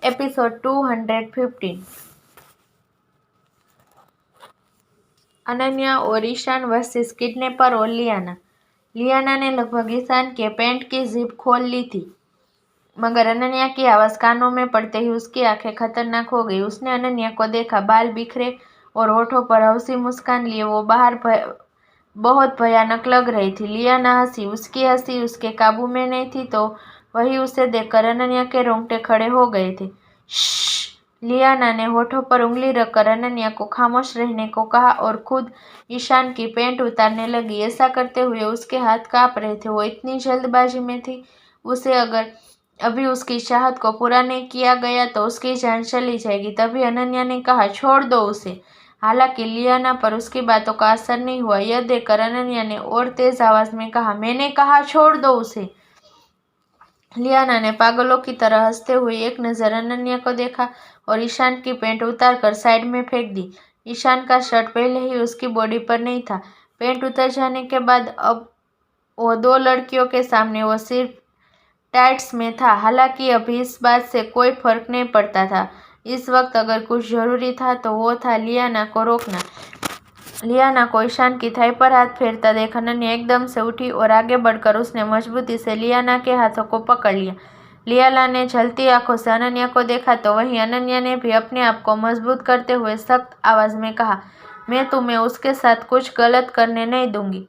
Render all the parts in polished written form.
Episode 215। Ananya और Ishan versus kidnapper और लियाना। लियाना ने लगभग ईशान के पैंट की जिप खोल ली थी, मगर अनन्या की आवाज़ कानों में पड़ते ही उसकी आंखें खतरनाक हो गई। उसने अनन्या को देखा, बाल बिखरे और होठों पर हंसी मुस्कान लिए वो बाहर बहुत भयानक लग रही थी। लियाना हंसी, उसकी हंसी उसके काबू में नहीं थी, तो वही उसे देखकर अनन्या के रोंगटे खड़े हो गए थे। श्श्श! लियाना ने होठों पर उंगली रखकर अनन्या को खामोश रहने को कहा और खुद ईशान की पैंट उतारने लगी। ऐसा करते हुए उसके हाथ कांप रहे थे, वो इतनी जल्दबाजी में थी। उसे अगर अभी उसकी चाहत को पूरा नहीं किया गया तो उसकी जान चली जाएगी। तभी अनन्या ने कहा, छोड़ दो उसे। हालांकि लियाना पर उसकी बातों का असर नहीं हुआ। यह देखकर अनन्या ने और तेज आवाज में कहा, मैंने कहा छोड़ दो उसे। लियाना ने पागलों की तरह हंसते हुए एक नजर अनन्या को देखा और ईशान की पैंट उतारकर साइड में फेंक दी। ईशान का शर्ट पहले ही उसकी बॉडी पर नहीं था। पैंट उतर जाने के बाद अब वो दो लड़कियों के सामने वो सिर्फ टाइट्स में था। हालांकि अभी इस बात से कोई फर्क नहीं पड़ता था। इस वक्त अगर कुछ जरूरी था तो वो था लियाना को रोकना। लियाना को ईशान की थाई पर हाथ फेरता देख अनन्या एकदम से उठी और आगे बढ़कर उसने मजबूती से लियाना के हाथों को पकड़ लिया। लियाना ने जलती आंखों से अनन्या को देखा तो वहीं अनन्या ने भी अपने आप को मजबूत करते हुए सख्त आवाज में कहा, मैं तुम्हें उसके साथ कुछ गलत करने नहीं दूंगी।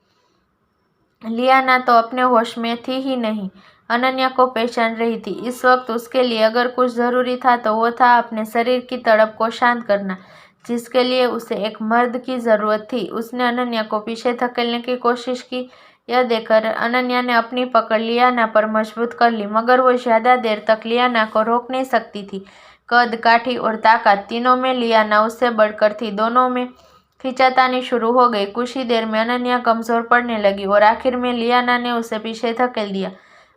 लियाना तो अपने होश में थी ही नहीं, अनन्या को पहचान रही थी। इस वक्त उसके लिए अगर कुछ जरूरी था तो वो था अपने शरीर की तड़प को शांत करना, जिसके लिए उसे एक मर्द की जरूरत थी। उसने अनन्या को पीछे धकेलने की कोशिश की। यह देखकर अनन्या ने अपनी पकड़ लियाना पर मजबूत कर ली, मगर वो ज्यादा देर तक लियाना को रोक नहीं सकती थी। कद, काठी और ताकत तीनों में लियाना उससे बढ़कर थी। दोनों में खींचातानी शुरू हो गई। कुछ ही देर में अनन्या कमजोर पड़ने लगी और आखिर में लियाना ने उसे पीछे धकेल दिया।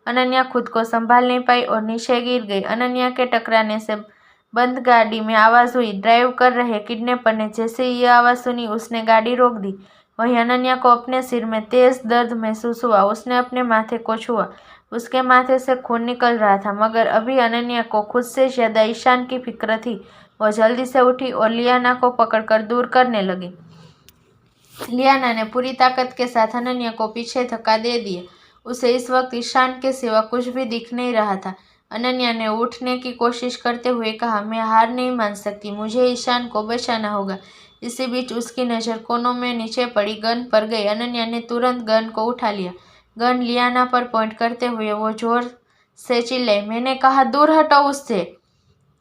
अनन्या खुद को संभाल नहीं पाई और नीचे गिर गई। अनन्या के टकराने से बंद गाड़ी में आवाज हुई। ड्राइव कर रहे किडनैपर ने जैसे ही यह आवाज सुनी उसने गाड़ी रोक दी। वहीं अनन्या को अपने सिर में तेज दर्द महसूस हुआ। उसने अपने माथे को छुआ। उसके माथे से खून निकल रहा था, मगर अभी अनन्या को खुद से ज्यादा ईशान की फिक्र थी। वो जल्दी से उठी और लियाना को पकड़कर दूर करने लगी। लियाना ने पूरी ताकत के साथ अनन्या को पीछे धक्का दे दिया। उसे इस वक्त ईशान के सिवा कुछ भी दिख नहीं रहा था। अनन्या ने उठने की कोशिश करते हुए कहा, मैं हार नहीं मान सकती, मुझे ईशान को बचाना होगा। इसी बीच उसकी नज़र कोनों में नीचे पड़ी गन पर गई। अनन्या ने तुरंत गन को उठा लिया। गन लियाना पर पॉइंट करते हुए वो जोर से चिल्लाई, मैंने कहा दूर हटो उससे।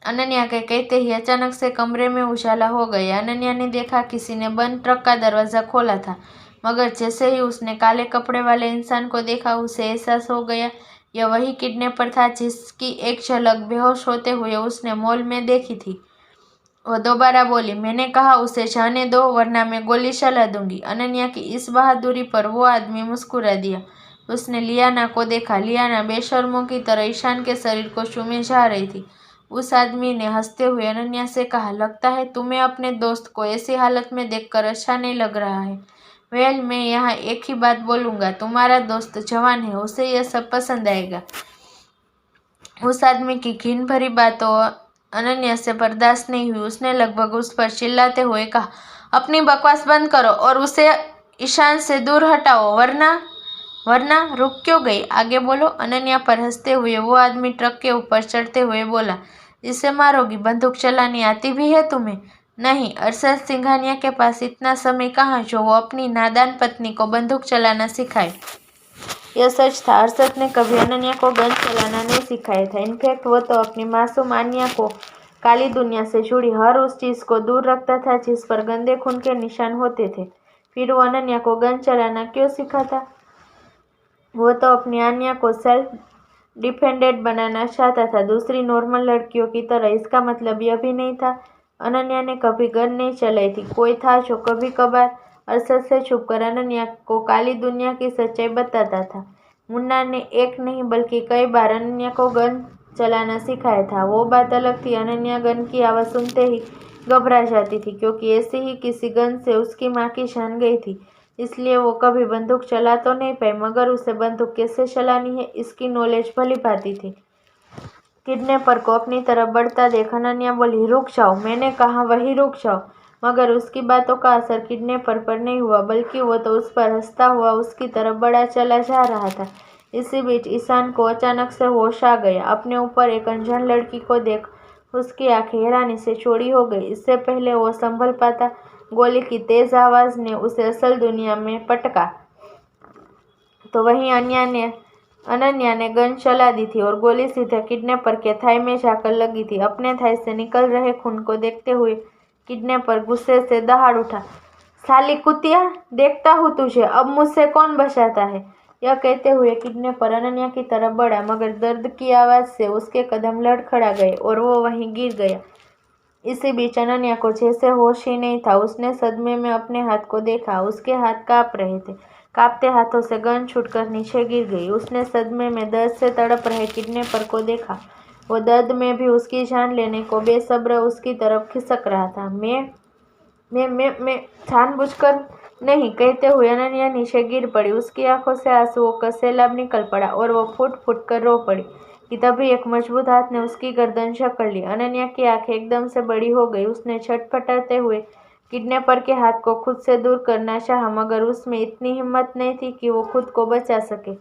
अनन्या के कहते ही अचानक से कमरे में उजाला हो गया। अनन्या ने देखा किसी ने बंद ट्रक का दरवाजा खोला था, मगर जैसे ही उसने काले कपड़े वाले इंसान को देखा उसे एहसास हो गया यह वही किडनैपर था जिसकी एक झलक बेहोश होते हुए उसने मॉल में देखी थी। वो दोबारा बोली, मैंने कहा उसे जाने दो वरना मैं गोली चला दूंगी। अनन्या की इस बहादुरी पर वो आदमी मुस्कुरा दिया। उसने लियाना को देखा। लियाना बेशर्मों की तरह ईशान के शरीर को चूमे जा रही थी। उस आदमी ने हंसते हुए अनन्या से कहा, लगता है तुम्हें अपने दोस्त को ऐसी हालत में देखकर अच्छा नहीं लग रहा है। वेल, मैं यहाँ एक ही बात बोलूँगा, तुम्हारा दोस्त जवान है, उसे यह सब पसंद आएगा। उस आदमी की घिन भरी बातों अनन्या से बर्दाश्त नहीं हुई। उसने लगभग उस पर चिल्लाते हुए कहा, अपनी बकवास बंद करो और उसे ईशान से दूर हटाओ, वरना रुक क्यों गई, आगे बोलो। अनन्या पर हंसते हुए वो आदमी ट्रक के ऊपर चढ़ते हुए बोला, इसे मारोगी, बंदूक चलानी आती भी है तुम्हें? नहीं, अरशद सिंघानिया के पास इतना समय कहाँ जो वो अपनी नादान पत्नी को बंदूक चलाना सिखाए। यह सच था, अरशद ने कभी अनन्या को गन चलाना नहीं सिखाया था। इनफैक्ट वो तो अपनी मासूम आन्या को काली दुनिया से जुड़ी हर उस चीज को दूर रखता था जिस पर गंदे खून के निशान होते थे। फिर वो अनन्या को गन चलाना क्यों सिखाता? वो तो अपनी आन्या को सेल्फ डिफेंडेड बनाना चाहता था, दूसरी नॉर्मल लड़कियों की तरह। इसका मतलब यह भी नहीं था अनन्या ने कभी गन नहीं चलाई थी। कोई था जो कभी कभार अरशद से छुपकर अनन्या को काली दुनिया की सच्चाई बताता था। मुन्ना ने एक नहीं बल्कि कई बार अनन्या को गन चलाना सिखाया था। वो बात अलग थी, अनन्या गन की आवाज़ सुनते ही घबरा जाती थी, क्योंकि ऐसी ही किसी गन से उसकी माँ की जान गई थी। इसलिए वो कभी बंदूक चला तो नहीं पाई, मगर उसे बंदूक कैसे चलानी है इसकी नॉलेज भली भांति थी। किडनैपर को अपनी तरफ बढ़ता देख अनन्या बोली, रुक जाओ, मैंने कहा वही रुक जाओ। मगर उसकी बातों का असर किडनैपर पर नहीं हुआ, बल्कि वो तो उस पर हंसता हुआ उसकी तरफ बढ़ा चला जा रहा था। इसी बीच ईशान को अचानक से होश आ गया। अपने ऊपर एक अनजान लड़की को देख उसकी आंखें हैरानी से चौड़ी हो गई। इससे पहले वो संभल पाता, गोली की तेज आवाज ने उसे असल दुनिया में पटका तो वहीं अनन्या ने गन चला दी थी और गोली सीधे किडनैपर के थाई में जाकर लगी थी। अपने थाई से निकल रहे खून को देखते हुए किडनैपर गुस्से से दहाड़ उठा, साली कुतिया, देखता हूँ तुझे, अब मुझसे कौन बचाता है। यह कहते हुए किडनैपर अनन्या की तरफ बढ़ा, मगर दर्द की आवाज से उसके कदम लड़खड़ा गए और वो वहीं गिर गया। इसी बीच अनन्या को जैसे होश ही नहीं था। उसने सदमे में अपने हाथ को देखा, उसके हाथ कांप रहे थे। कांपते हाथों से गन छूटकर नीचे गिर गई। उसने सदमे में दर्द से तड़प रहे किडनैपर को देखा। वो दर्द में भी उसकी जान लेने को बेसब्र उसकी तरफ खिसक रहा था। मैं जानबूझकर नहीं, कहते हुए अनन्या नीचे गिर पड़ी। उसकी आंखों से आंसुओं का सैलाब निकल पड़ा और वो फूट फूट कर रो पड़ी कि तभी एक मजबूत हाथ ने उसकी गर्दन जकड़ ली। अनन्या की आंखें एकदम से बड़ी हो गई। उसने छटपटाते हुए किडनैपर के हाथ को खुद से दूर करना चाहा, मगर उसमें इतनी हिम्मत नहीं थी कि वो खुद को बचा सके।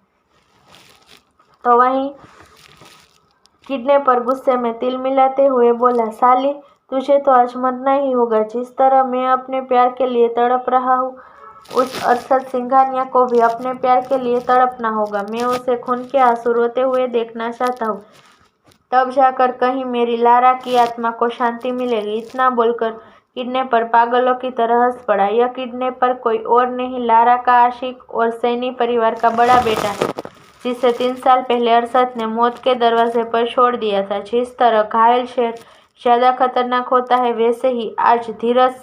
तो वहीं किडनैपर गुस्से में तिल मिलाते हुए बोला, साली, तुझे तो आज मरना ही होगा। जिस तरह मैं अपने प्यार के लिए तड़प रहा हूँ, उस अरशद सिंघानिया को भी अपने प्यार के लिए तड़पना होगा। मैं उसे खून के आंसू रोते हुए देखना चाहता हूँ, तब जाकर कहीं मेरी लारा की आत्मा को शांति मिलेगी। इतना बोलकर किडनैपर पागलों की तरह हंस पड़ा। यह किडनैपर कोई और नहीं, लारा का आशिक और सैनी परिवार का बड़ा बेटा है, जिसे 3 साल पहले अरशद ने मौत के दरवाजे पर छोड़ दिया था। जिस तरह घायल शेर ज्यादा खतरनाक होता है, वैसे ही आज धीरज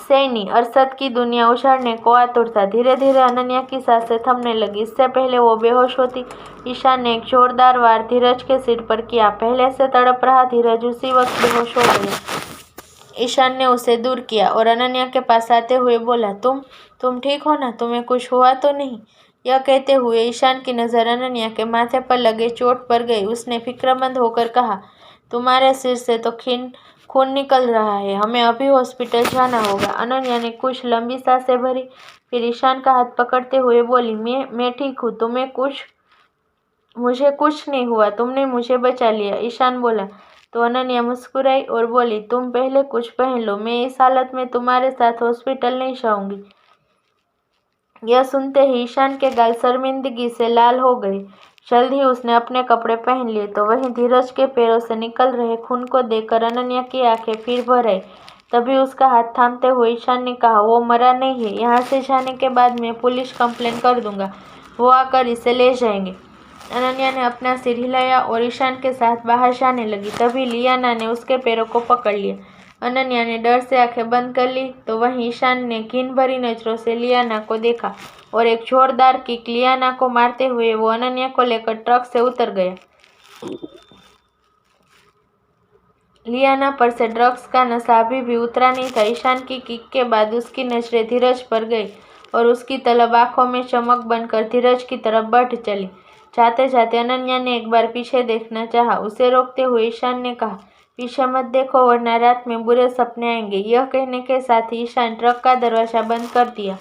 सैनी अरशद की दुनिया उजाड़ने को आतुर था। धीरे धीरे अनन्या की सांसें थमने लगी। इससे पहले वो बेहोश होती, ईशान ने एक जोरदार वार धीरज के सिर पर किया। पहले से तड़प रहा धीरज उसी वक्त बेहोश हो गया। ईशान ने उसे दूर किया और अनन्या के पास आते हुए बोला, तुम ठीक हो ना? तुम्हें कुछ हुआ तो नहीं? यह कहते हुए ईशान की नज़र अनन्या के माथे पर लगे चोट पर गई। उसने फिक्रमंद होकर कहा, तुम्हारे सिर से तो खून निकल रहा है, हमें अभी हॉस्पिटल जाना होगा। अनन्या ने कुछ लंबी सांसें भरी, फिर ईशान का हाथ पकड़ते हुए बोली, मैं ठीक हूँ, मुझे कुछ नहीं हुआ, तुमने मुझे बचा लिया। ईशान बोला तो अनन्या मुस्कुराई और बोली, तुम पहले कुछ पहन लो, मैं इस हालत में तुम्हारे साथ हॉस्पिटल नहीं जाऊंगी। यह सुनते ही ईशान के गाल शर्मिंदगी से लाल हो गए। जल्द ही उसने अपने कपड़े पहन लिए। तो वहीं धीरज के पैरों से निकल रहे खून को देखकर अनन्या की आंखें फिर भर आई। तभी उसका हाथ थामते हुए ईशान ने कहा, वो मरा नहीं है, यहाँ से जाने के बाद मैं पुलिस कंप्लेन कर दूंगा, वो आकर इसे ले जाएंगे। अनन्या ने अपना सिर हिलाया और ईशान के साथ बाहर जाने लगी। तभी लियाना ने उसके पैरों को पकड़ लिया। अनन्या ने डर से आंखें बंद कर ली। तो वहीं ईशान ने घिन भरी नजरों से लियाना को देखा और एक जोरदार किक लियाना को मारते हुए वो अनन्या को लेकर ट्रक से उतर गया। लियाना पर से ड्रग्स का नशा अभी भी उतरा नहीं था। ईशान की किक के बाद उसकी नजरें धीरज पर गई और उसकी तलब आंखों में चमक बनकर धीरज की तरफ बढ़ चली। जाते जाते अनन्या ने एक बार पीछे देखना चाहा। उसे रोकते हुए ईशान ने कहा, पीछे मत देखो वरना रात में बुरे सपने आएंगे। यह कहने के साथ ही ईशान ट्रक का दरवाजा बंद कर दिया।